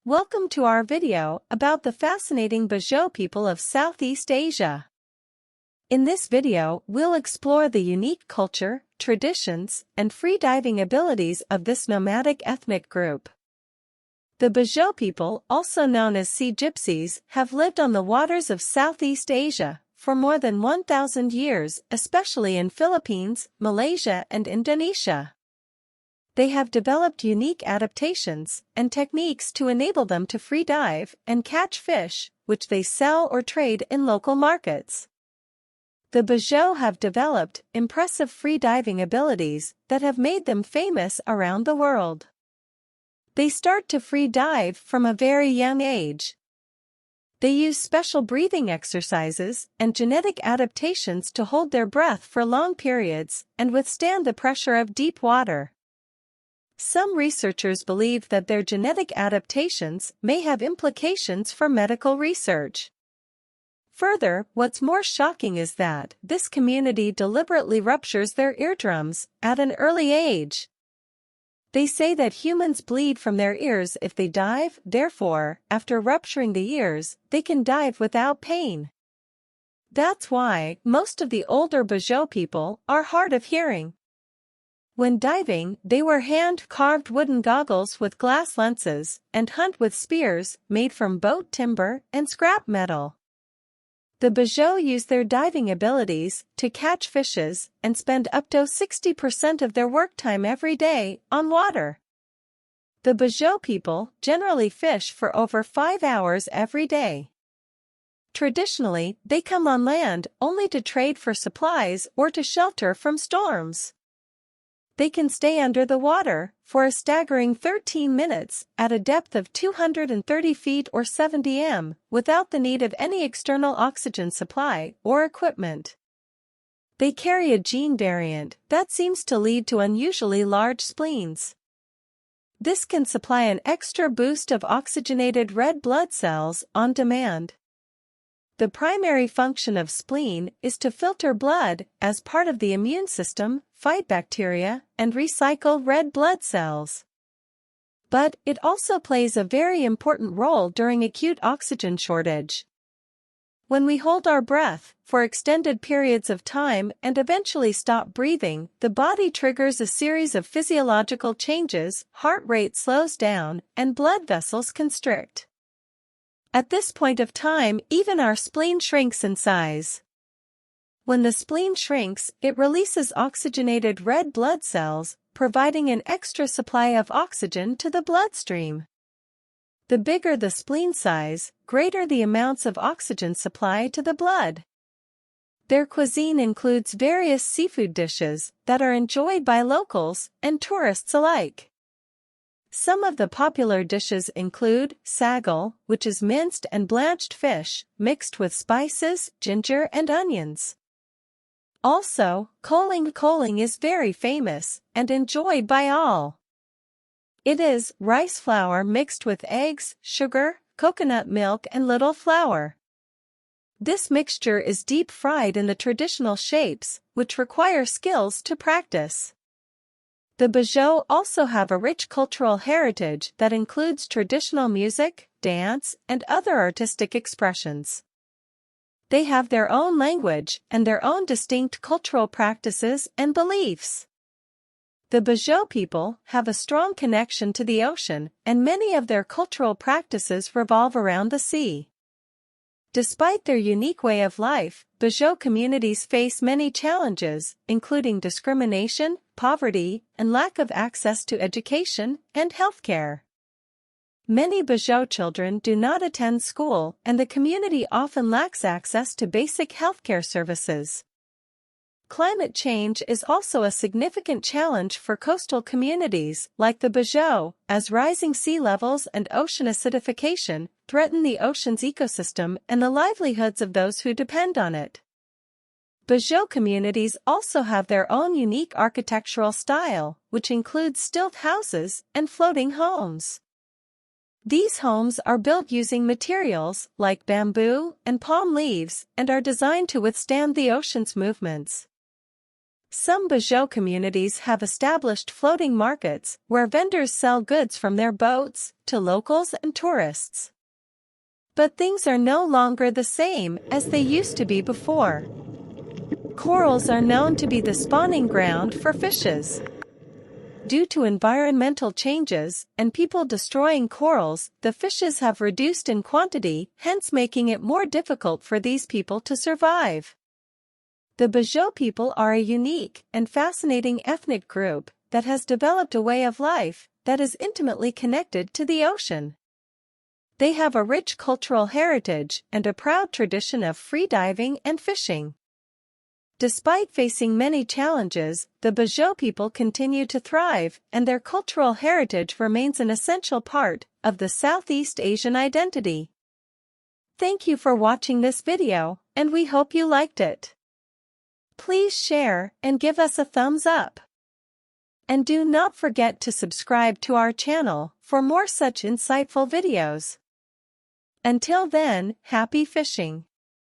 Welcome to our video about the fascinating Bajau people of Southeast Asia. In this video, we'll explore the unique culture, traditions, and free-diving abilities of this nomadic ethnic group. The Bajau people, also known as Sea Gypsies, have lived on the waters of Southeast Asia for more than 1,000 years, especially in Philippines, Malaysia, and Indonesia. They have developed unique adaptations and techniques to enable them to free dive and catch fish, which they sell or trade in local markets. The Bajau have developed impressive free diving abilities that have made them famous around the world. They start to free dive from a very young age. They use special breathing exercises and genetic adaptations to hold their breath for long periods and withstand the pressure of deep water. Some researchers believe that their genetic adaptations may have implications for medical research. Further, what's more shocking is that this community deliberately ruptures their eardrums at an early age. They say that humans bleed from their ears if they dive, therefore, after rupturing the ears, they can dive without pain. That's why most of the older Bajau people are hard of hearing. When diving, they wear hand-carved wooden goggles with glass lenses and hunt with spears made from boat timber and scrap metal. The Bajau use their diving abilities to catch fishes and spend up to 60% of their work time every day on water. The Bajau people generally fish for over 5 hours every day. Traditionally, they come on land only to trade for supplies or to shelter from storms. They can stay under the water for a staggering 13 minutes at a depth of 230 feet or 70 m without the need of any external oxygen supply or equipment. They carry a gene variant that seems to lead to unusually large spleens. This can supply an extra boost of oxygenated red blood cells on demand. The primary function of spleen is to filter blood as part of the immune system, fight bacteria, and recycle red blood cells. But it also plays a very important role during acute oxygen shortage. When we hold our breath for extended periods of time and eventually stop breathing, the body triggers a series of physiological changes, heart rate slows down, and blood vessels constrict. At this point of time, even our spleen shrinks in size. When the spleen shrinks, it releases oxygenated red blood cells, providing an extra supply of oxygen to the bloodstream. The bigger the spleen size, greater the amounts of oxygen supply to the blood. Their cuisine includes various seafood dishes that are enjoyed by locals and tourists alike. Some of the popular dishes include sagal, which is minced and blanched fish, mixed with spices, ginger and onions. Also, koling is very famous and enjoyed by all. It is rice flour mixed with eggs, sugar, coconut milk and little flour. This mixture is deep fried in the traditional shapes, which require skills to practice. The Bajau also have a rich cultural heritage that includes traditional music, dance, and other artistic expressions. They have their own language and their own distinct cultural practices and beliefs. The Bajau people have a strong connection to the ocean, and many of their cultural practices revolve around the sea. Despite their unique way of life, Bajau communities face many challenges, including discrimination, poverty, and lack of access to education and healthcare. Many Bajau children do not attend school, and the community often lacks access to basic healthcare services. Climate change is also a significant challenge for coastal communities like the Bajau, as rising sea levels and ocean acidification threaten the ocean's ecosystem and the livelihoods of those who depend on it. Bajau communities also have their own unique architectural style, which includes stilt houses and floating homes. These homes are built using materials like bamboo and palm leaves and are designed to withstand the ocean's movements. Some Bajau communities have established floating markets where vendors sell goods from their boats to locals and tourists. But things are no longer the same as they used to be before. Corals are known to be the spawning ground for fishes. Due to environmental changes and people destroying corals, the fishes have reduced in quantity, hence making it more difficult for these people to survive. The Bajau people are a unique and fascinating ethnic group that has developed a way of life that is intimately connected to the ocean. They have a rich cultural heritage and a proud tradition of free diving and fishing. Despite facing many challenges, the Bajau people continue to thrive, and their cultural heritage remains an essential part of the Southeast Asian identity. Thank you for watching this video, and we hope you liked it. Please share and give us a thumbs up. And do not forget to subscribe to our channel for more such insightful videos. Until then, happy fishing!